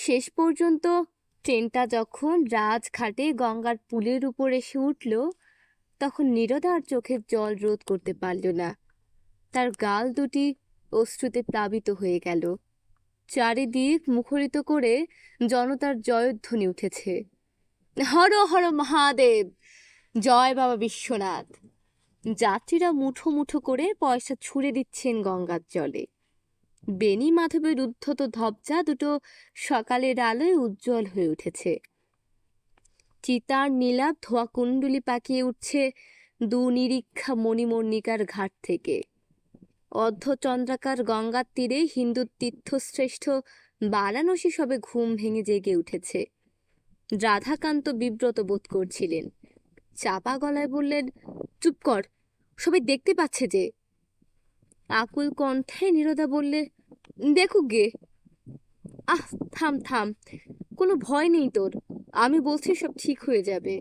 শেষ পর্যন্ত ট্রেনটা যখন রাজঘাটে গঙ্গার পুলের উপর এসে উঠল, তখন নীরদার চোখের জল রোধ করতে পারল না। তার গাল দুটি অশ্রুতে প্লাবিত হয়ে গেল। চারিদিক মুখরিত করে জনতার জয়ধ্বনি উঠেছে, হর হর মহাদেব, জয় বাবা বিশ্বনাথ। যাত্রীরা মুঠো মুঠো করে পয়সা ছুঁড়ে দিচ্ছেন গঙ্গার জলে। বেনি মাধবের উদ্ধত ধবজা দুটো সকালের আলোয় উজ্জ্বল হয়ে উঠেছে। চিতার নীলাভ ধোয়া কুণ্ডুলি পাকিয়ে উঠছে দুনিরীক্ষা মণিমর্ণিকার ঘাট থেকে। অর্ধচন্দ্রাকার গঙ্গার তীরে হিন্দু তীর্থশ্রেষ্ঠ বারাণসী সবে ঘুম ভেঙে জেগে উঠেছে। রাধাকান্ত বিব্রত বোধ করছিলেন। চাপা গলায় বললেন, চুপ কর, সবাই দেখতে পাচ্ছে যে। আকুল কণ্ঠে নীরদা বললে, দেখুক গে। আহ, থাম থাম, কোনো ভয় নেই তোর, আমি বলছি সব ঠিক হয়ে যাবে।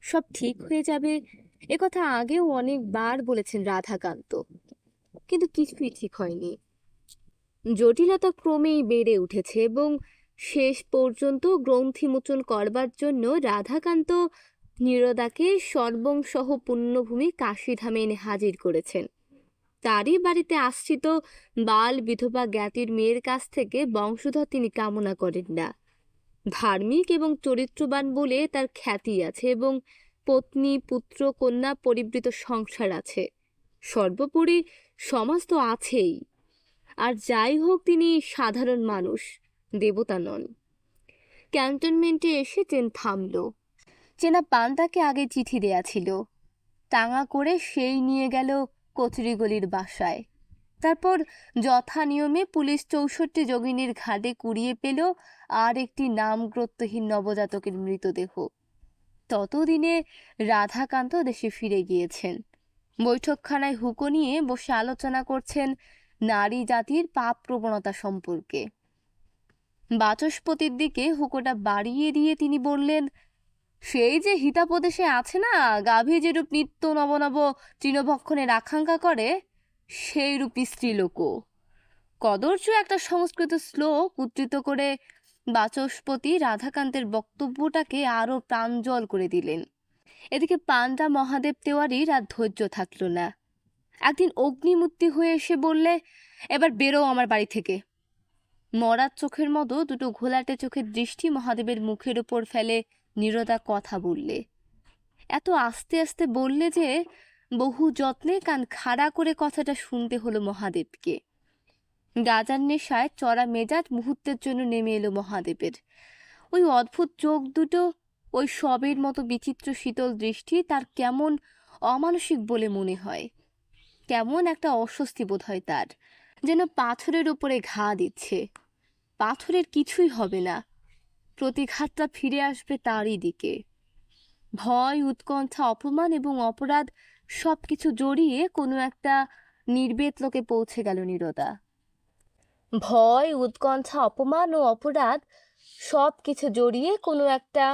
সব ঠিক হয়ে যাবে একথা আগেও অনেকবার বলেছেন রাধাকান্ত, কিন্তু কিছুই ঠিক হয়নি। জটিলতা ক্রমেই বেড়ে উঠেছে এবং শেষ পর্যন্ত গ্রন্থিমোচন করবার জন্য রাধাকান্ত নীরদাকে সর্বংসহ পুণ্যভূমি কাশীধামে এনে হাজির করেছেন। তারই বাড়িতে আশ্রিত বাল বিধবা জ্ঞাতির মেয়ের কাছ থেকে বংশধর তিনি কামনা করেন না। ধার্মিক এবং চরিত্রবান বলে তার খ্যাতি আছে এবং পত্নী পুত্র কন্যা পরিবৃত সংসার আছে। সর্বোপরি সমাজ তো আছেই। আর যাই হোক, তিনি সাধারণ মানুষ, দেবতা নন। ক্যান্টনমেন্টে এসে ট্রেন থামল। চেনা পান্তাকে আগে চিঠি দেয়া ছিল, টাঙা করে সেই নিয়ে গেল কচুরিগলির বাসায়। তারপর যথা নিয়মে পুলিশ 64 যোগিনীর ঘাটে কুড়িয়ে পেল আর একটি নামগ্রত্যহীন নবজাতকের মৃতদেহ। ততদিনে রাধাকান্ত দেশে ফিরে গিয়েছেন। বৈঠকখানায় হুঁকো নিয়ে বসে আলোচনা করছেন নারী জাতির পাপ প্রবণতা সম্পর্কে। বাচস্পতির দিকে হুঁকোটা বাড়িয়ে দিয়ে তিনি বললেন, সেই যে হিতাপদেশে আছে না, গাভী যেরূপ নিত্য নবনব তৃণভক্ষণের আকাঙ্ক্ষা করে, সেই রূপী স্ত্রীলোকও। কদর্য একটা সংস্কৃত শ্লোক উদ্ধৃত করে বাচস্পতি রাধাকান্তের বক্তব্যটাকে আরো প্রাঞ্জল করে দিলেন। এদিকে পান্ডা মহাদেব তেওয়ারির আর ধৈর্য থাকল না। একদিন অগ্নিমূর্তি হয়ে এসে বললে, এবার বেরো আমার বাড়ি থেকে। মরার চোখের মতো দুটো ঘোলাটে চোখের দৃষ্টি মহাদেবের মুখের ওপর ফেলে নীরদা কথা বললে। এত আস্তে আস্তে বললে যে বহু যত্নে কান খাড়া করে কথাটা শুনতে হলো মহাদেবকে। গাজার নেশায় চড়া মেজাজ মুহূর্তের জন্য নেমে এলো মহাদেবের। ওই অদ্ভুত চোখ দুটো, ওই সবের মতো বিচিত্র শীতল দৃষ্টি তার কেমন অমানসিক বলে মনে হয়। কেমন একটা অস্বস্তি বোধ হয় তার, যেন পাথরের উপরে ঘা দিচ্ছে। পাথরের কিছুই হবে না, প্রতিঘাতটা ফিরে আসবে তারই দিকে। ভয়, উৎকণ্ঠা, অপমান এবং অপরাধ সবকিছু জড়িয়ে কোনো একটা নির্বেদ লোকে পৌঁছে গেল নীরদা। ভয়, উৎকণ্ঠা, অপমান ও অপরাধ সবকিছু জড়িয়ে কোনো একটা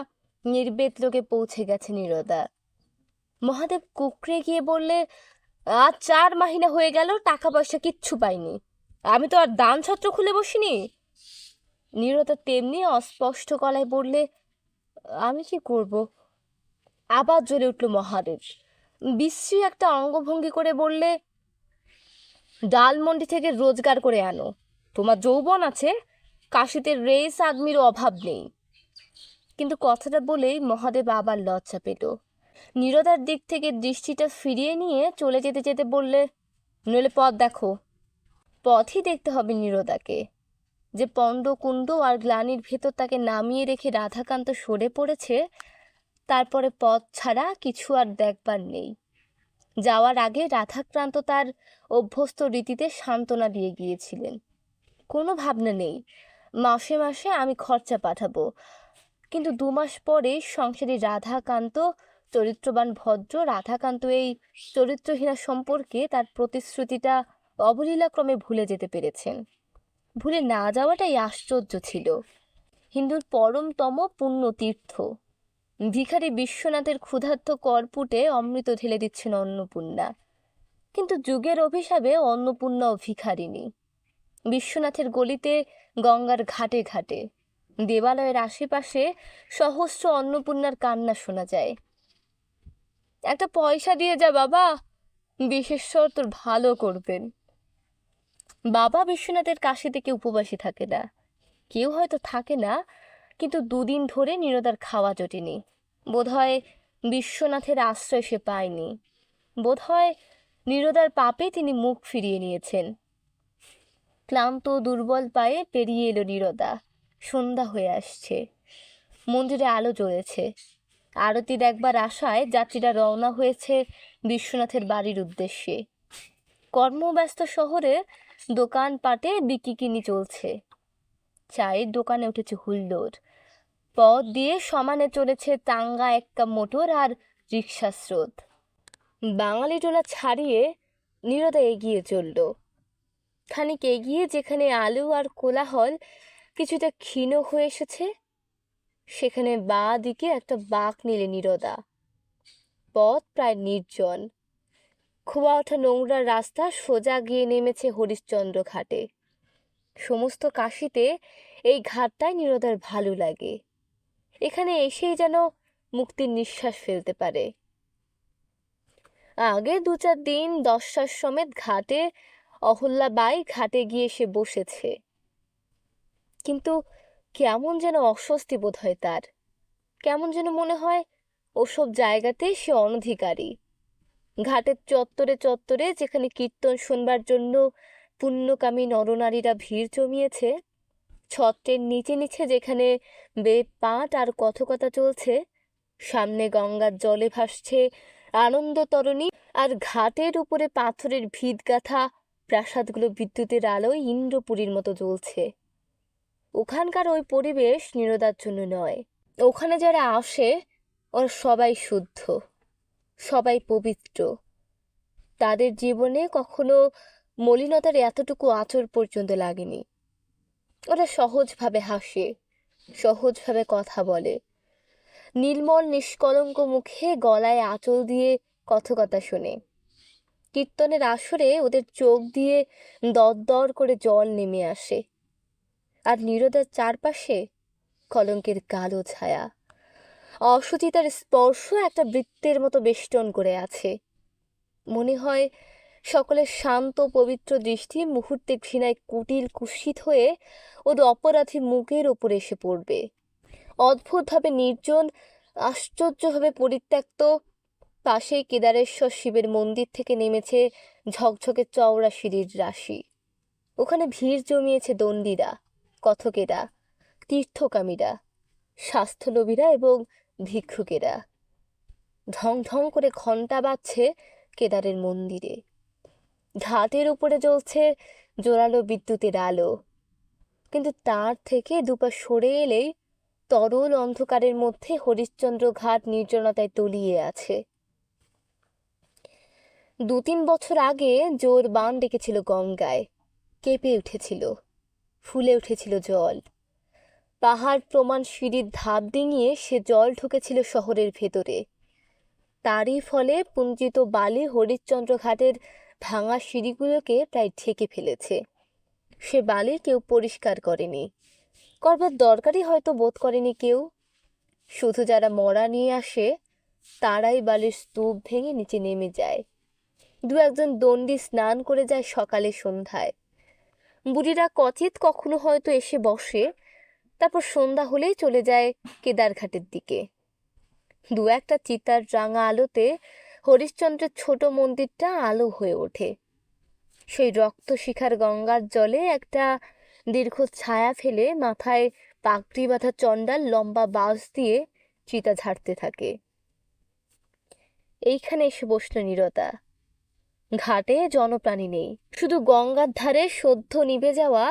নির্বেদ লোকে পৌঁছে গেছে নীরদা। মহাদেব কুকড়ে গিয়ে বললে, আজ 4 মাহিনা হয়ে গেল, টাকা পয়সা কিচ্ছু পাইনি। আমি তো আর দান ছত্র খুলে বসিনি। নীরদা তেমনি অস্পষ্ট গলায় বললে, আমি কি করব? আবার জ্বলে উঠল মহাদেব। বিশ্রী একটা অঙ্গভঙ্গি করে বললে, ডালমন্ডি থেকে রোজগার করে আনো। তোমার যৌবন আছে, কাশিতে রেস আদমির অভাব নেই। কিন্তু কথাটা বলেই মহাদেব আবার লজ্জা পেল। নীরদার দিক থেকে দৃষ্টিটা ফিরিয়ে নিয়ে চলে যেতে যেতে বললে, নইলে পথ দেখো। পথই দেখতে হবে নীরদাকে। যে পণ্ডকুণ্ড আর গ্লানির ভেতর তাকে নামিয়ে রেখে রাধাকান্ত সরে পড়েছে, তারপরে পথ ছাড়া কিছু আর দেখবার নেই। যাওয়ার আগে রাধাক্রান্ত তার অভ্যস্ত রীতিতে সান্ত্বনা দিয়ে গিয়েছিলেন, কোনো ভাবনা নেই, মাসে মাসে আমি খরচা পাঠাবো। কিন্তু 2 মাস পরে সংসারী রাধাকান্ত, চরিত্রবান ভদ্র রাধাকান্ত এই চরিত্রহীনা সম্পর্কে তার প্রতিশ্রুতিটা অবলীলাক্রমে ভুলে যেতে পেরেছেন। ভুলে না যাওয়াটাই আশ্চর্য ছিল। হিন্দুর পরমতম পুণ্য তীর্থ। ভিখারি বিশ্বনাথের ক্ষুধার্ত করপুটে অমৃত ঢেলে দিচ্ছেন অন্নপূর্ণা, কিন্তু যুগের অভিশাপে অন্নপূর্ণাও ভিখারিনী। বিশ্বনাথের গলিতে গঙ্গার ঘাটে ঘাটে, দেবালয়ের আশেপাশে সহস্র অন্নপূর্ণার কান্না শোনা যায়। একটা পয়সা দিয়ে যা বাবা, বিশেশ্বর তোর ভালো করবেন। বাবা বিশ্বনাথের কাশি থেকে উপবাসী থাকে না, কেউ হয়তো থাকে না, কিন্তু দুদিন ধরে নীরদার খাওয়া জোটেনি। বোধহয় বিশ্বনাথের আশ্রয় সে পায়নি, বোধহয় নীরদার পাপে তিনি মুখ ফিরিয়ে নিয়েছেন। ক্লান্ত দুর্বল পায়ে পেরিয়ে এলো নীরদা। সন্ধ্যা হয়ে আসছে, মন্দিরে আলো জ্বলেছে। আরতি দেখবার আশায় যাত্রীরা রওনা হয়েছে বিশ্বনাথের বাড়ির উদ্দেশ্যে। কর্মব্যস্ত শহরে দোকানপাটে বিকিকিনি চলছে, চায়ের দোকানে উঠেছে হুল্লোড়। পথ দিয়ে সমানে চলেছে টাঙ্গা এক্কা মোটর আর রিক্সা স্রোত। বাঙালি টোলা ছাড়িয়ে নীরদা এগিয়ে চলল। খানিক এগিয়ে যেখানে আলো আর কোলাহল কিছুটা ক্ষীণ হয়ে এসেছে, সেখানে বাঁ দিকে একটা বাঁক নিলে নীরদা। পথ প্রায় নির্জন, খোয়া ওঠা নোংরা রাস্তা সোজা গিয়ে নেমেছে হরিশ্চন্দ্র ঘাটে। সমস্ত কাশিতে এই ঘাটটাই নীরদার ভালো লাগে। এখানে এসেই যেন মুক্তির নিঃশ্বাস ফেলতে পারে। আগে 2-4 দিন দশার সমেত ঘাটে অহল্যাবাই ঘাটে গিয়ে সে বসেছে, কিন্তু কেমন যেন অস্বস্তি বোধ হয় তার। কেমন যেন মনে হয় ওসব জায়গাতে সে অনধিকারী। ঘাটের চত্বরে চত্বরে যেখানে কীর্তন শুনবার জন্য পুণ্যকামী নরনারীরা ভিড় জমিয়েছে, ছত্রের নিচে নিচে যেখানে বেদ পাঠ আর কথকতা চলছে, সামনে গঙ্গার জলে ভাসছে আনন্দ তরণী, আর ঘাটের উপরে পাথরের ভিত গাঁথা প্রাসাদগুলো বিদ্যুতের আলোয় ইন্দ্রপুরীর মতো জ্বলছে, ওখানকার ওই পরিবেশ নীরদার জন্য নয়। ওখানে যারা আসে ওরা সবাই শুদ্ধ, সবাই পবিত্র। তাদের জীবনে কখনো মলিনতার এতটুকু আঁচড় পর্যন্ত লাগেনি। ওরা সহজভাবে হাসে, সহজভাবে কথা বলে, নির্মল নিষ্কলঙ্ক মুখে গলায় আঁচল দিয়ে কথকতা শোনে। কীর্তনের আসরে ওদের চোখ দিয়ে দরদর করে জল নেমে আসে, আর নীরদার চারপাশে কলঙ্কের কালো ছায়া। অসুচিতার স্পর্শ একটা বৃত্তের মতো বেষ্টন করে আছে। মনে হয় সকলের শান্ত পবিত্র দৃষ্টি মুহূর্তে ঘৃণায় কুটিল কুৎসিত হয়ে ওর অপরাধী মুখের ওপর এসে পড়বে। অদ্ভুতভাবে নির্জন, আশ্চর্যভাবে পরিত্যক্ত। পাশেই কেদারেশ্বর শিবের মন্দির থেকে নেমেছে ঝকঝকে চওড়া সিঁড়ির রাশি। ওখানে ভিড় জমিয়েছে দণ্ডীরা, কথকেরা, তীর্থকামীরা, স্বাস্থ্যলোভীরা এবং ভিক্ষুকেরা। ঢং ঢং করে ঘণ্টা বাজছে কেদারের মন্দিরে। ঘাটের উপরে জ্বলছে জোরালো বিদ্যুতের আলো, কিন্তু তার থেকে দুপা সরে এলেই তরল অন্ধকারের মধ্যে হরিশ্চন্দ্র ঘাট নির্জনতায় তলিয়ে আছে। 2-3 বছর আগে জোর বান ডেকেছিল গঙ্গায়, কেঁপে উঠেছিল, ফুলে উঠেছিল জল। পাহাড় প্রমাণ সিঁড়ির ধাপ ডিঙিয়ে সে জল ঢুকেছিল শহরের ভেতরে। তারই ফলে পুঞ্জিত বালি হরিশ্চন্দ্র ঘাটের ভাঙা সিঁড়িগুলোকে প্রায় ঢেকে ফেলেছে। সে বালি কেউ পরিষ্কার করেনি, করবার দরকারই হয়তো বোধ করেনি কেউ। শুধু যারা মরা নিয়ে আসে তারাই বালির স্তূপ ভেঙে নিচে নেমে যায়। 2-1 দণ্ডী স্নান করে যায় সকালে সন্ধ্যায়। বুড়িরা কচিত কখনো হয়তো এসে বসে, তারপর সন্ধ্যা হলেই চলে যায় কেদারঘাটের দিকে। 2-1টা চিতার রাঙা আলোতে হরিশ্চন্দ্রের ছোট মন্দিরটা আলো হয়ে ওঠে। সেই রক্তশিখার গঙ্গার জলে একটা দীর্ঘ ছায়া ফেলে মাথায় পাগড়ি বাঁধা চণ্ডাল লম্বা বাঁশ দিয়ে চিতা ঝাড়তে থাকে। এইখানে এসে বসল নীরদা। ঘাটে জনপ্রাণী নেই, শুধু গঙ্গার ধারে সদ্য নিভে যাওয়া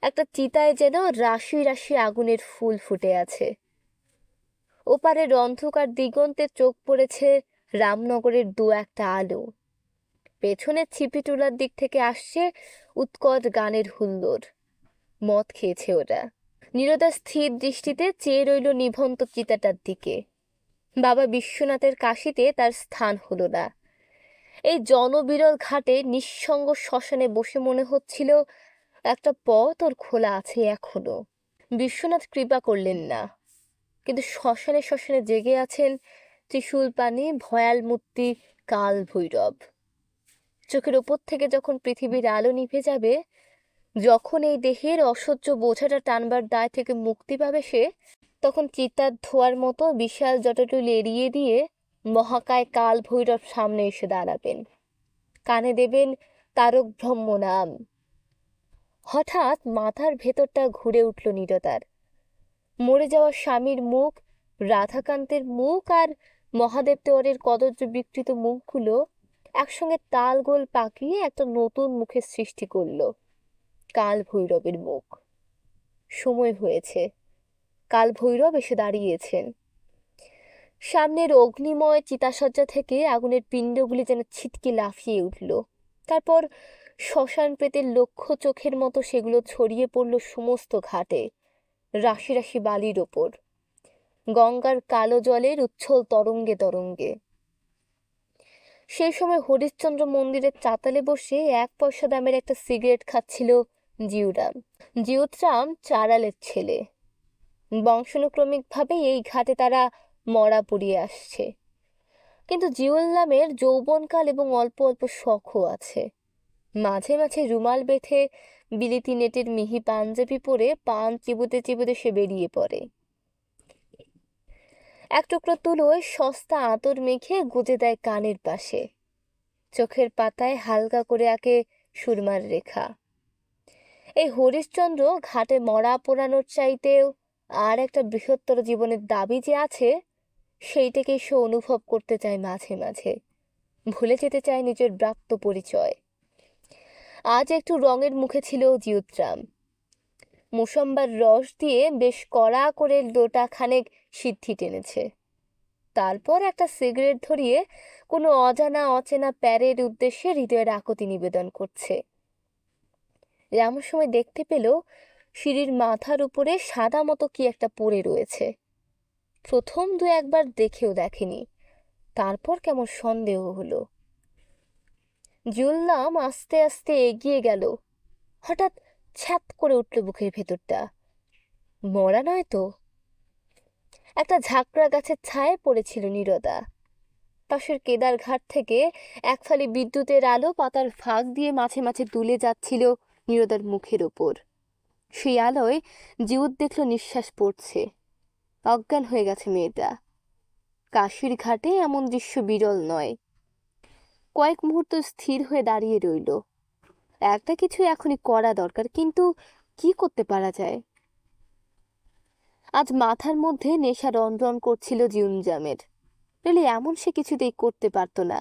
একটা চিতায় যেন রাশি রাশি আগুনের ফুল ফুটে আছে। ওপারের অন্ধকার দিগন্তে চোখ পড়েছে রামনগরের 2-1টা আলো। পেছনের ছিপিটুলার দিক থেকে আসছে উৎকট গানের হুল্লোড়। মদ খেয়েছে ওরা। নীরদা স্থির দৃষ্টিতে চেয়ে রইল নিভন্ত চিতাটার দিকে। বাবা বিশ্বনাথের কাশিতে তার স্থান হলো না। এই জনবিরল ঘাটে নিঃসঙ্গ শ্মশানে বসে মনে হচ্ছিল একটা পথ ওর খোলা আছে এখনো। বিশ্বনাথ কৃপা করলেন না, কিন্তু শ্মশানে শ্মশানে জেগে আছেন ত্রিশূল পানি ভয়াল মূর্তি কাল ভৈরব। চোখের ওপর থেকে যখন পৃথিবীর আলো নিভে যাবে, যখন এই দেহের অসহ্য বোঝাটা টানবার দায় থেকে মুক্তি পাবে সে, তখন চিতার ধোয়ার মতো বিশাল জটাটুলি এড়িয়ে দিয়ে মহাকায় কাল ভৈরব সামনে এসে দাঁড়াবেন। কানে দেবেন তারক ব্রহ্ম নাম। হঠাৎ মাথার ভেতরটা ঘুরে উঠল নীরদার। মরে যাওয়া স্বামীর মুখ, রাধাকান্তের মুখ আর মহাদেব তেওয়ারের কদর্য বিকৃত মুখগুলো একসঙ্গে তালগোল পাকিয়ে একটা নতুন মুখের সৃষ্টি করলো, কাল ভৈরবের মুখ। সময় হয়েছে, কাল ভৈরব এসে দাঁড়িয়েছেন। সামনের অগ্নিময় চিতাসজ্জা থেকে আগুনের পিণ্ডগুলি যেন ছিটকে লাফিয়ে উঠল। তারপর শ্মশান প্রেতের লক্ষ্য চোখের মতো সেগুলো ছড়িয়ে পড়ল সমস্ত ঘাটে, রাশি রাশি বালির ওপর, গঙ্গার কালো জলের উচ্ছল তরঙ্গে তরঙ্গে। সেই সময় হরিশ্চন্দ্র মন্দিরের চাতালে বসে 1 পয়সা দামের একটা সিগারেট খাচ্ছিল জিউরাম। জিউতরাম চারালের ছেলে। বংশানুক্রমিকভাবে এই ঘাটে তারা মরা পড়িয়ে আসছে, কিন্তু জিউল নামের যৌবনকাল এবং অল্প অল্প শখও আছে। মাঝে মাঝে রুমাল বেঁধে বিলিতি নেটের মিহি পাঞ্জাবি পরে পান চিবুতে চিবুতে সে বেরিয়ে পড়ে। এক টুকরো তুলোয় সস্তা আতর মেখে গুজে দেয় কানের পাশে। চোখের পাতায় হালকা করে আঁকে সুরমার রেখা। এই হরিশ্চন্দ্র ঘাটে মরা পোড়ানোর চাইতেও আর একটা বৃহত্তর জীবনের দাবি যে আছে, সেইটাকেই সে অনুভব করতে চায় মাঝে মাঝে। ভুলে যেতে চায় নিজের ব্রাত্য পরিচয়। আজ একটু রঙের মুখে ছিল জিউতরাম। মুসম্বার রস দিয়ে বেশ কড়া করে লোটা খানেক সিদ্ধি টেনেছে। তারপর একটা সিগারেট ধরিয়ে কোনো অজানা অচেনা প্যারের উদ্দেশ্যে হৃদয়ের আকুতি নিবেদন করছে। এমন সময় দেখতে পেল সিঁড়ির মাথার উপরে সাদা মতো কি একটা পড়ে রয়েছে। প্রথম 2-1 বার দেখেও দেখেনি, তারপর কেমন সন্দেহ হলো। জুলনাম আস্তে আস্তে এগিয়ে গেল। হঠাৎ ছ্যাত করে উঠল বুকের ভেতরটা। মরা নয় তো? একটা ঝাঁকড়া গাছের ছায়ায় পড়েছিল নীরদা। পাশের কেদার ঘাট থেকে এক ফালি বিদ্যুতের আলো পাতার ফাঁক দিয়ে মাঝে মাঝে দুলে যাচ্ছিল নীরদার মুখের ওপর। সেই আলোয় জিউত দেখল নিঃশ্বাস পড়ছে। অজ্ঞান হয়ে গেছে মেয়েটা। কাশির ঘাটে এমন দৃশ্য বিরল নয়। কয়েক মুহূর্ত স্থির হয়ে দাঁড়িয়ে রইল। একটা কিছু এখনই করা দরকার, কিন্তু কি করতে পারা যায়? আজ মাথার মধ্যে নেশা রনরন করছিল জিউনজামের। নইলে এমন সে কিছুতেই করতে পারত না,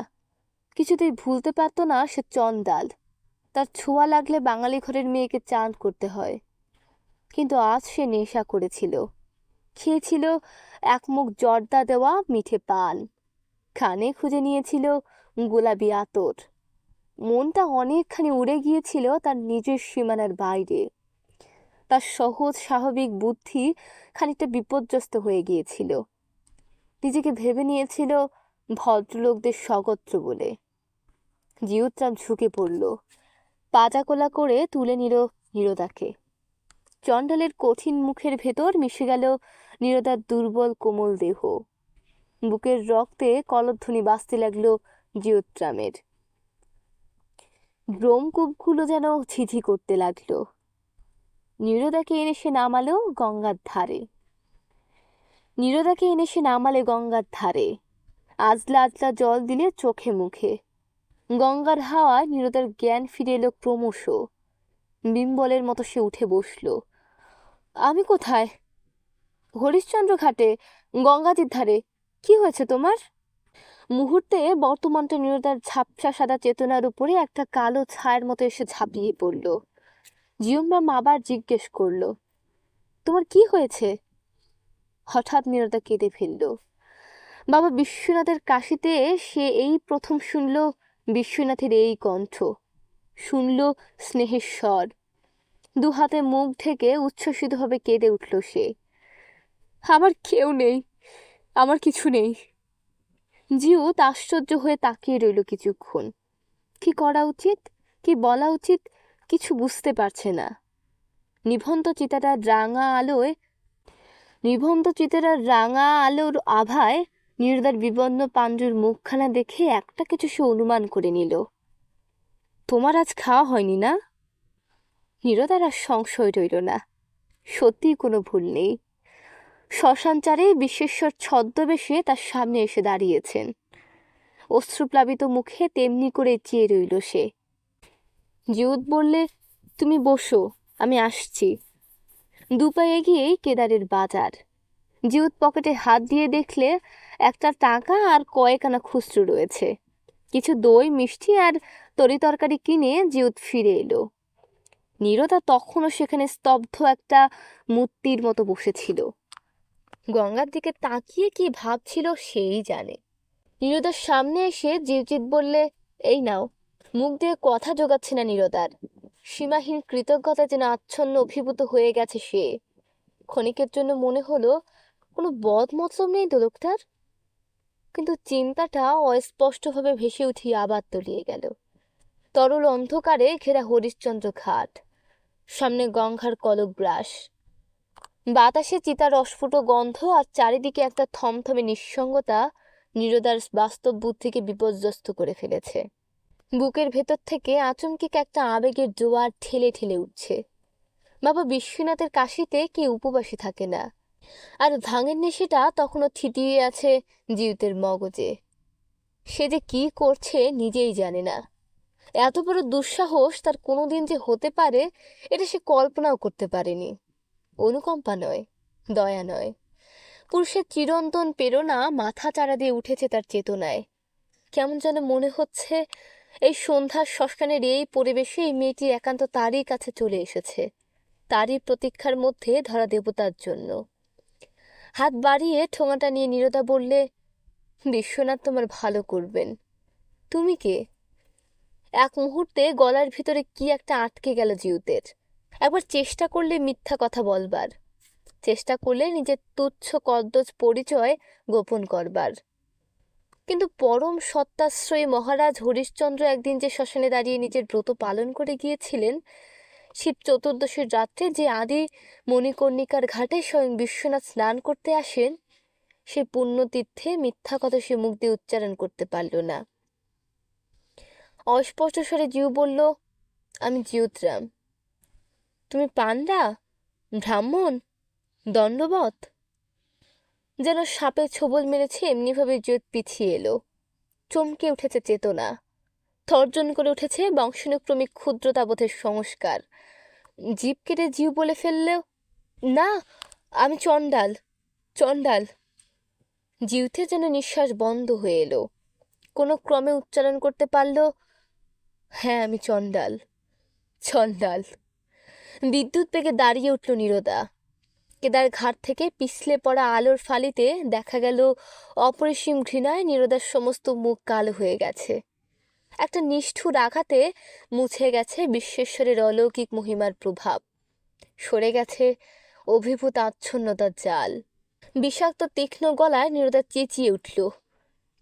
কিছুতেই ভুলতে পারত না সে চন্ডাল। তার ছোঁয়া লাগলে বাঙালি ঘরের মেয়েকে চাঁদ করতে হয়। কিন্তু আজ সে নেশা করেছিল, খেয়েছিল 1 মুখ জর্দা দেওয়া মিঠে পান, কানে খুঁজে নিয়েছিল গোলাপি আতর। মনটা অনেকখানি উড়ে গিয়েছিল তার নিজের সীমানার বাইরে। তার সহজ স্বাভাবিক বুদ্ধি খানিকটা বিপর্যস্ত হয়ে গিয়েছিল। নিজেকে ভেবে নিয়েছিল ভদ্রলোকদের স্বগোত্র বলে। জিউতরাম ঝুঁকে পড়ল, পাজাকোলা করে তুলে নিল নীরদাকে। চণ্ডালের কঠিন মুখের ভেতর মিশে গেল নীরদার দুর্বল কোমল দেহ। বুকের রক্তে কলধ্বনি বাজতে লাগলো জিউতরামের। ব্রোমকূপগুলো যেন ঝিঝি করতে লাগলো। নীরদাকে এনে সে নামালো গঙ্গার ধারে। গঙ্গার ধারে আজলা আজলা জল দিলে চোখে মুখে। গঙ্গার হাওয়ায় নীরদার জ্ঞান ফিরে এলো ক্রমশ। বিম্বলের মতো সে উঠে বসল। আমি কোথায়? হরিশ্চন্দ্র ঘাটে, গঙ্গাজির ধারে। কি হয়েছে তোমার? মুহূর্তে বর্তমানটা নীরদার ঝাপসা সাদা চেতনার উপরে একটা কালো ছায়ার মতো এসে ঝাঁপিয়ে পড়ল। জিউমরাম আবার জিজ্ঞেস করল, তোমার কি হয়েছে? হঠাৎ নীরদা কেঁদে ফেলল। বাবা বিশ্বনাথের কাশিতে সে এই প্রথম শুনল বিশ্বনাথের এই কণ্ঠ, শুনল স্নেহের স্বর। 2 হাতে মুখ ঢেকে উচ্ছ্বসিতভাবে কেঁদে উঠল সে। আমার কেউ নেই, আমার কিছু নেই। জিউত আশ্চর্য হয়ে তাকিয়ে রইল কিছুক্ষণ। কি করা উচিত, কি বলা উচিত কিছু বুঝতে পারছে না। নিভন্ত চিতারা রাঙা আলোর আভায় নীরদার বিবর্ণ পাঞ্জুর মুখখানা দেখে একটা কিছু সে অনুমান করে নিল। তোমার আজ খাওয়া হয়নি না? নীরদার আর সংশয় রইল না, সত্যিই কোনো ভুল নেই। শ্মশানচারে বিশ্বেশ্বর ছদ্মবেশে তার সামনে এসে দাঁড়িয়েছেন। অশ্রুপ্লাবিত মুখে তেমনি করে চেয়ে রইল সে। জিউত বললে, তুমি বসো, আমি আসছি। দুপা এগিয়েই কেদারের বাজার। জিউত পকেটে হাত দিয়ে দেখলে একটা টাকা আর কয়েকানা খুচরো রয়েছে। কিছু দই মিষ্টি আর তরি তরকারি কিনে জিউত ফিরে এলো। নীরদা তখনও সেখানে স্তব্ধ একটা মূর্তির মতো বসেছিল। গঙ্গার দিকে তাকিয়ে কি ভাবছিল সেই জানে। নীরদার সামনে এসে জিউচিত বললে, এই নাও। মুখ দিয়ে কথা জোগাচ্ছে না নীরদার। সীমাহীন কৃতজ্ঞতা যেন আচ্ছন্ন অভিভূত হয়ে গেছে সে। ক্ষণিকের জন্য মনে হলো কোনো বদ মতলব নেই তো লোকটার। কিন্তু চিন্তাটা অস্পষ্টভাবে ভেসে উঠিয়ে আবার তলিয়ে গেল। তরল অন্ধকারে ঘেরা হরিশ্চন্দ্র ঘাট, সামনে গঙ্গার কলকগ্রাস, বাতাসে চিতার অস্ফুট গন্ধ আর চারিদিকে একটা থমথমে নিঃসঙ্গতা নীরদার বাস্তব বুদ্ধিকে বিপর্যস্ত করে ফেলেছে। বুকের ভেতর থেকে আচমকিক একটা আবেগের জোয়ার ঠেলে ঠেলে উঠছে। বাবা বিশ্বনাথের কাশিতে কে উপবাসী থাকে না, আর ভাঙের নেশাটা তখনও থিতিয়ে আছে জিউতের মগজে। সে যে কি করছে নিজেই জানে না। এত বড় দুঃসাহস তার কোনোদিন যে হতে পারে এটা সে কল্পনাও করতে পারেনি। অনুকম্পা নয়, দয়া নয়, পুরুষের চিরন্তন প্রেরণা মাথা চাড়া দিয়ে উঠেছে তার চেতনায়। কেমন যেন মনে হচ্ছে এই সন্ধ্যার শ্মশানের এই পরিবেশে এই মেয়েটি একান্ত তারই কাছে চলে এসেছে, তারই প্রতীক্ষার মধ্যে ধরা দেবতার জন্য। হাত বাড়িয়ে ঠোঙাটা নিয়ে নীরদা বললে, বিশ্বনাথ তোমার ভালো করবেন। তুমি কে? এক মুহূর্তে গলার ভিতরে কি একটা আটকে গেল জিউতের। একবার চেষ্টা করলে মিথ্যা কথা বলবার, চেষ্টা করলে নিজের তুচ্ছ কদ্দজ পরিচয় গোপন করবার। কিন্তু পরম সত্যাশ্রয়ী মহারাজ হরিশ্চন্দ্র একদিন যে শ্মশানে দাঁড়িয়ে নিজের ব্রত পালন করে গিয়েছিলেন, শিব চতুর্দশীর রাত্রে যে আদি মণিকর্ণিকার ঘাটে স্বয়ং বিশ্বনাথ স্নান করতে আসেন, সে পুণ্যতীর্থে মিথ্যা কথা সে মুখ দিয়ে উচ্চারণ করতে পারল না। অস্পষ্ট স্বরে জিউ বলল, আমি জিউতরাম। তুমি পান্ডা, ব্রাহ্মণ, দণ্ডবত? যেন সাপে ছোবল মেরেছে এমনিভাবে জিউত পিছিয়ে এলো। চমকে উঠেছে চেতনা, তর্জন করে উঠেছে বংশানুক্রমিক ক্ষুদ্রতাবোধের সংস্কার। জিভ কেটে জিউ বলে ফেললেও, না, আমি চণ্ডাল, চণ্ডাল। জিউতে যেন নিঃশ্বাস বন্ধ হয়ে এলো। কোনো ক্রমে উচ্চারণ করতে পারল, হ্যাঁ আমি চণ্ডাল, চণ্ডাল। বিদ্যুৎ বেগে দাঁড়িয়ে উঠল নীরদা। কেদার ঘাট থেকে পিছলে পড়া আলোর ফালিতে দেখা গেল অপরিসীম ঘৃণায় নীরদার সমস্ত মুখ কালো হয়ে গেছে। একটা নিষ্ঠুর আঘাতে মুছে গেছে বিশ্বেশ্বরের অলৌকিক মহিমার প্রভাব, সরে গেছে অভিভূত আচ্ছন্নতার জাল। বিষাক্ত তীক্ষ্ণ গলায় নীরদা চেঁচিয়ে উঠল,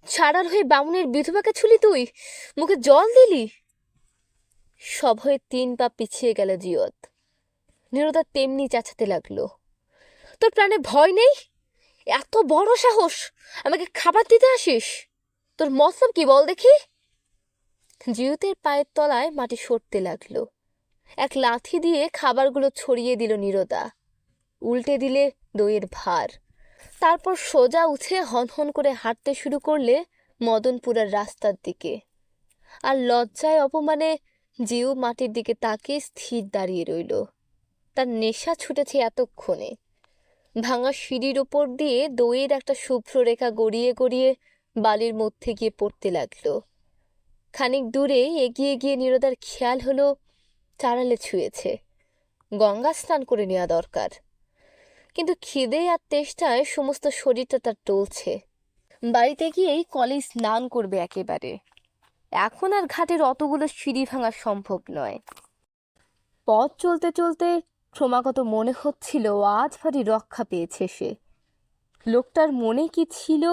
ছাড়ার হয়ে বামুনের বিধবাকে ছুলি তুই, মুখে জল দিলি। সভয়ে 3 পা পিছিয়ে গেল জিয়ত। নীরদা তেমনি চেঁচাতে লাগলো, তোর প্রাণে ভয় নেই? এত বড় সাহস, আমাকে খাবার দিতে আসিস? তোর মতলব কি বল দেখি? জিউতের পায়ের তলায় মাটি সরতে লাগলো। এক লাথি দিয়ে খাবারগুলো ছড়িয়ে দিল নীরদা। উল্টে দিলে দইয়ের ভার। তারপর সোজা উঠে হনহন করে হাঁটতে শুরু করলে মদনপুরার রাস্তার দিকে। আর লজ্জায় অপমানে জিউ মাটির দিকে তাকিয়ে স্থির দাঁড়িয়ে রইল। তার নেশা ছুটেছে এতক্ষণে। ভাঙা সিঁড়ির ওপর দিয়ে দইয়ের একটা শুভ্র রেখা গড়িয়ে গড়িয়ে বালির মধ্যে গিয়ে পড়তে লাগলো। খানিক দূরে এগিয়ে গিয়ে নীরদার খেয়াল হলো চাড়ালে ছুঁয়েছে, গঙ্গা স্নান করে নেওয়া দরকার। কিন্তু খিদে আর তেষ্টায় সমস্ত শরীরটা তার টলছে। বাড়িতে গিয়েই কলেই স্নান করবে একেবারে। এখন আর ঘাটের অতগুলো সিঁড়ি ভাঙা সম্ভব নয়। পথ চলতে চলতে ক্রমাগত মনে হচ্ছিল আজ ভারী রক্ষা পেয়েছে সে। লোকটার মনে কি ছিল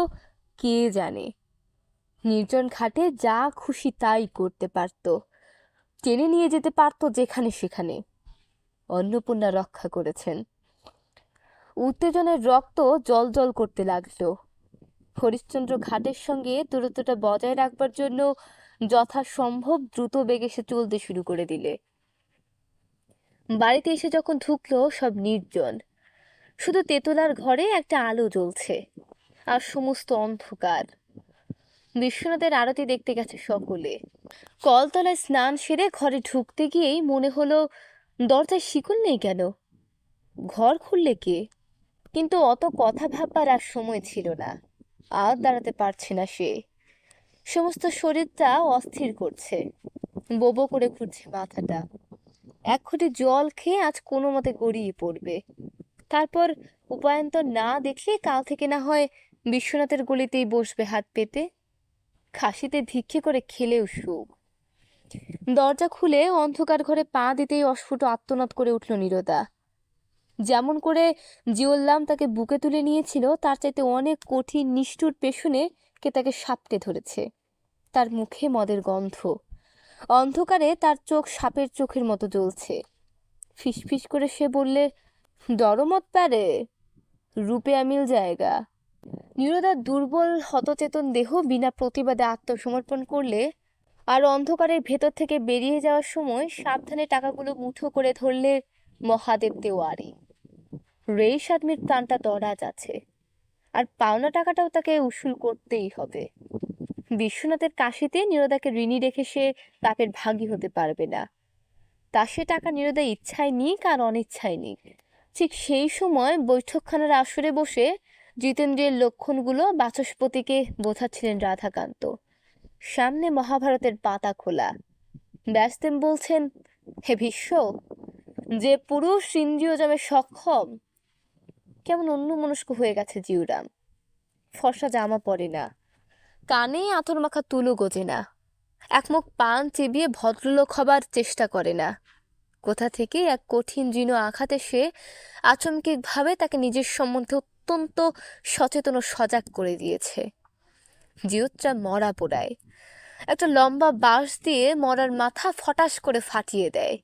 কে জানে। নির্জন ঘাটে যা খুশি তাই করতে পারত, টেনে নিয়ে যেতে পারত যেখানে সেখানে। অন্নপূর্ণা রক্ষা করেছেন। উত্তেজনের রক্ত জল করতে লাগলো। হরিশ্চন্দ্র ঘাটের সঙ্গে দূরত্বটা বজায় রাখবার জন্য যথাসম্ভব দ্রুত বেগে সে চলতে শুরু করে দিলে। বাড়িতে এসে যখন ঢুকলো, সব নির্জন। শুধু তেতলার ঘরে একটা আলো জ্বলছে, আর সমস্ত অন্ধকার। বিশ্বনাথের আরতি দেখতে গেছে সকলে। কলতলায় স্নান সেরে ঘরে ঢুকতে গিয়েই মনে হলো, দরজায় শিকল নেই কেন, ঘর খুললে কে? কিন্তু অত কথা ভাববার আর সময় ছিল না। আর দাঁড়াতে পারছে না সে। সমস্ত শরীরটা অস্থির করছে, বোবো করে ঘুরছে মাথাটা। এক ঘটি জল খেয়ে আজ কোনো মতে গড়িয়ে পড়বে। তারপর উপায়ন্তর না দেখলে কাল থেকে না হয় বিশ্বনাথের গলিতেই বসবে হাত পেতে। খাসিতে ভিক্ষে করে খেলেও সুখ। দরজা খুলে অন্ধকার ঘরে পা দিতেই অস্ফুট আর্তনাদ করে উঠল নীরদা। যেমন করে জিওল্লাম তাকে বুকে তুলে নিয়েছিল, তার চাইতে অনেক কঠিন নিষ্ঠুর পেছনে কে তাকে সাপটে ধরেছে। তার মুখে মদের গন্ধ। অন্ধকারে তার চোখ সাপের চোখের মতো জ্বলছে। ফিসফিস করে সে বললে, ডরমত পারে, রূপে আমিল জায়গা। নীরদার দুর্বল হতচেতন দেহ বিনা প্রতিবাদে আত্মসমর্পণ করলে, আর অন্ধকারের ভেতর থেকে বেরিয়ে যাওয়ার সময় সাবধানে টাকাগুলো মুঠো করে ধরলে মহাদেব তেওয়ারি। রেইস আদমির প্রাণটা দরাজ আছে, আর পাওনা টাকাটাও তাকে উসুল করতেই হবে। বিশ্বনাথের কাশিতে নীরদাকে ঋণী রেখে সে পাপের ভাগী হতে পারবে না। তা সে টাকা নীরদা ইচ্ছায় নিক আর অনিচ্ছায় নিক। ঠিক সেই সময় বৈঠকখানার আসরে বসে জিতেন্দ্রের লক্ষণগুলো বাচস্পতিকে বোঝাচ্ছিলেন রাধাকান্ত। সামনে মহাভারতের পাতা খোলা। ব্যাসদেব বলছেন, হে ভীষ্ম, যে পুরুষ ইন্দ্রিয়জামে সক্ষম, কেমন অন্যমনস্ক হয়ে গেছে জিউরাম। ফর্সা জামা পরে না, কানে আতর মাখা তুলো গোজে না, একমুখ পান চিবিয়ে ভদ্রলোক হবার চেষ্টা করে না। কোথা থেকে এক কঠিন জীর্ণ আঘাতে সে আচমকিকভাবে তাকে নিজের সম্বন্ধে অত্যন্ত সচেতন ও সজাগ করে দিয়েছে। জিউতটা মরা পোড়ায়, একটা লম্বা বাঁশ দিয়ে মরার মাথা ফটাস করে ফাটিয়ে দেয়।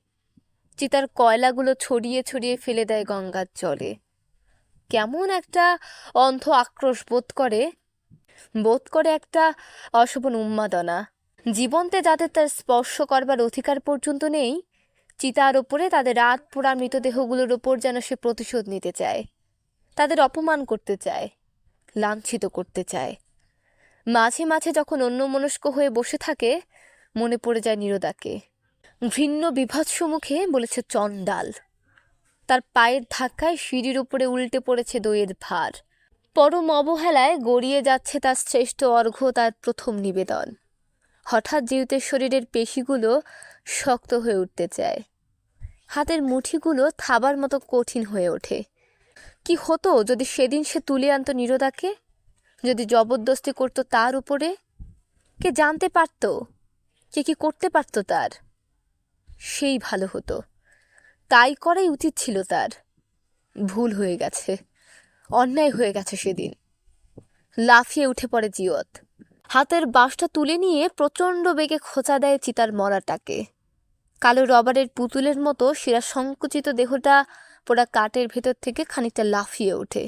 চিতার কয়লাগুলো ছড়িয়ে ছড়িয়ে ফেলে দেয় গঙ্গার জলে। কেমন একটা অন্ধ আক্রোশ বোধ করে একটা অশোভন উন্মাদনা। জীবন্তে যাদের তার স্পর্শ করবার অধিকার পর্যন্ত নেই, চিতার ওপরে তাদের রাত পোড়া মৃতদেহগুলোর ওপর যেন সে প্রতিশোধ নিতে চায়, তাদের অপমান করতে চায়, লাঞ্ছিত করতে চায়। মাঝে মাঝে যখন অন্যমনস্ক হয়ে বসে থাকে, মনে পড়ে যায় নীরদাকে। ঘৃণ্য বিভৎস মুখে বলেছে চণ্ডাল। তার পায়ের ধাক্কায় সিঁড়ির উপরে উল্টে পড়েছে দইয়ের ভার। পরম অবহেলায় গড়িয়ে যাচ্ছে তার শ্রেষ্ঠ অর্ঘ্য, তার প্রথম নিবেদন। হঠাৎ জিউতের শরীরের পেশিগুলো শক্ত হয়ে উঠতে চায়, হাতের মুঠিগুলো থাবার মতো কঠিন হয়ে ওঠে। কি হতো যদি সেদিন সে তুলে আনতো নীরদাকে, যদি জবরদস্তি করতো তার উপরে? কে জানতে পারত, কে কি করতে পারত তার? সেই ভালো হতো, তাই করাই উচিত ছিল তার। ভুল হয়ে গেছে, অন্যায় হয়ে গেছে সেদিন। লাফিয়ে উঠে পড়ে জিয়ত, হাতের বাঁশটা তুলে নিয়ে প্রচণ্ড বেগে খোঁচা দেয় চিতার মরাটাকে। কালো রবারের পুতুলের মতো শিরা সংকুচিত দেহটা পোড়া কাঠের ভেতর থেকে খানিকটা লাফিয়ে ওঠে।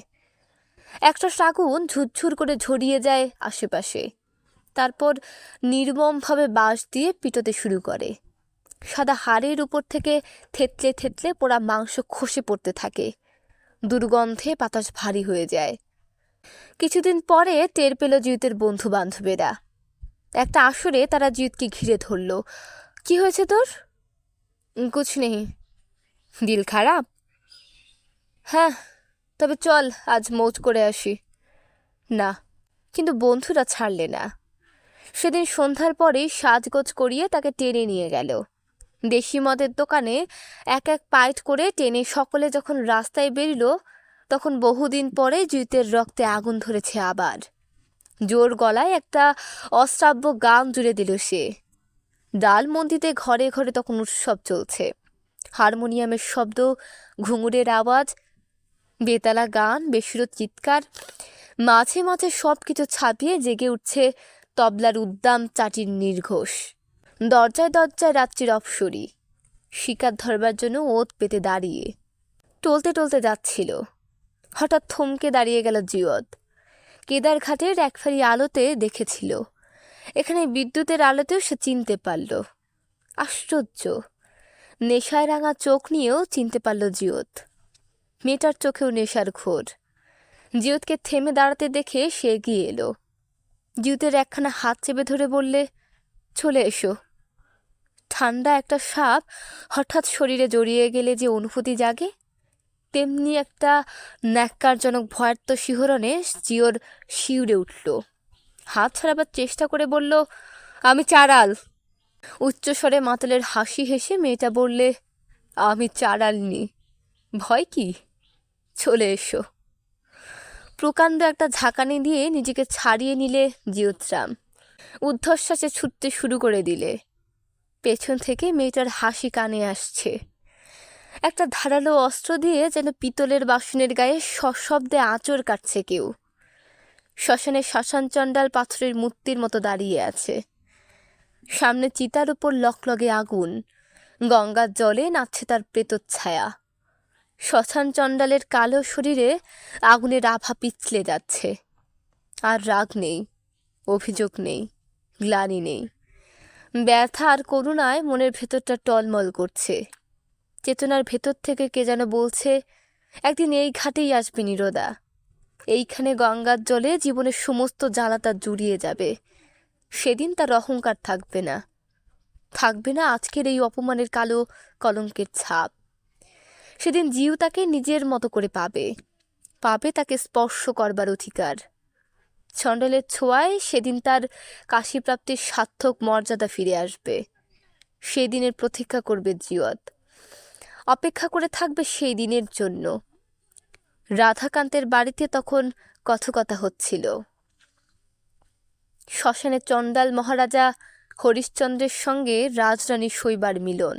একটা আগুন ঝুরঝুর করে ঝরিয়ে যায় আশেপাশে। তারপর নির্মমভাবে বাঁশ দিয়ে পিটোতে শুরু করে। সাদা হাড়ের উপর থেকে থেতলে থেতলে পোড়া মাংস খসে পড়তে থাকে। দুর্গন্ধে বাতাস ভারী হয়ে যায়। কিছুদিন পরে টের পেল জিউতের বন্ধু বান্ধবেরা। একটা আসরে তারা জিউতকে ঘিরে ধরল। কি হয়েছে তোর? কুছ নেই। দিল খারাপ? হ্যাঁ, তবে চল আজ মৌজ করে আসি। না, কিন্তু বন্ধুরা ছাড়লে না। সেদিন সন্ধ্যার পরেই সাজগোজ করিয়ে তাকে টেনে নিয়ে গেল। দেশি মদের দোকানে এক এক পাইট করে টেনে সকলে যখন রাস্তায় বেরিল, তখন বহুদিন পরে জিউতের রক্তে আগুন ধরেছে আবার। জোর গলায় একটা অশ্রাব্য গান জুড়ে দিল সে। ডালমন্দিতে ঘরে ঘরে তখন উৎসব চলছে। হারমোনিয়ামের শব্দ, ঘুঙুরের আওয়াজ, বেতালা গান, বেসুরো চিৎকার, মাঝে মাঝে সব কিছু ছাপিয়ে জেগে উঠছে তবলার উদ্দাম চাটির নির্ঘোষ। দরজায় দরজায় রাত্রির অপসরী শিকার ধরবার জন্য ওত পেতে দাঁড়িয়ে টলতে টলতে যাচ্ছিল। হঠাৎ থমকে দাঁড়িয়ে গেল জিয়ত। কেদারঘাটের এক ফালি আলোতে দেখেছিল, এখানে বিদ্যুতের আলোতেও সে চিনতে পারল। আশ্চর্য! নেশায় রাঙা চোখ নিয়েও চিনতে পারল জিয়ত। মেয়েটার চোখেও নেশার ঘোর। জিয়তকে থেমে দাঁড়াতে দেখে সে এগিয়ে এলো। জিয়তের একখানা হাত চেপে ধরে বললে, চলে এসো। ঠান্ডা একটা সাপ হঠাৎ শরীরে জড়িয়ে গেলে যে অনুভূতি জাগে, তেমনি একটা ন্যাক্কারজনক ভয়ার্ত শিহরণে জিওর শিউরে উঠল। হাত ছাড়াবার চেষ্টা করে বলল, আমি চারাল। উচ্চস্বরে মাতালের হাসি হেসে মেয়েটা বললে, আমি চারাল নি, ভয় কি, চলে এসো। প্রকাণ্ড একটা ঝাঁকানি দিয়ে নিজেকে ছাড়িয়ে নিলে জিয়তরাম। ঊর্ধ্বশ্বাসে ছুটতে শুরু করে দিলে। পেছন থেকে মেয়েটার হাসি কানে আসছে। একটা ধারালো অস্ত্র দিয়ে যেন পিতলের বাসনের গায়ে সশব্দে আঁচড় কাটছে কেউ। শ্মশানে শ্মশান চণ্ডাল পাথরের মূর্তির মতো দাঁড়িয়ে আছে। সামনে চিতার উপর লকলগে আগুন, গঙ্গার জলে নাচছে তার প্রেতচ্ছায়া। শ্মশান চণ্ডালের কালো শরীরে আগুনের আভা পিছলে যাচ্ছে। আর রাগ নেই, অভিযোগ নেই, গ্লানি নেই। ব্যথা আর করুণায় মনের ভেতরটা টলমল করছে। চেতনার ভেতর থেকে কে যেন বলছে, একদিন এই ঘাটেই আসবে নীরদা। এইখানে গঙ্গার জলে জীবনের সমস্ত জ্বালা তার জুড়িয়ে যাবে। সেদিন তার অহংকার থাকবে না, থাকবে না আজকের এই অপমানের কালো কলঙ্কের ছাপ। সেদিন জিউ তাকে নিজের মতো করে পাবে, পাবে তাকে স্পর্শ করবার অধিকার। চণ্ডালের ছোঁয়ায় সেদিন তার কাশীপ্রাপ্তির সার্থক মর্যাদা ফিরে আসবে। সেদিনের প্রতীক্ষা করবে জিয়ত, অপেক্ষা করে থাকবে সেই দিনের জন্য। রাধাকান্তের বাড়িতে তখন কথকথা হচ্ছিল। শ্মশানে চণ্ডাল মহারাজা হরিশ্চন্দ্রের সঙ্গে রাজরানী শৈবার মিলন।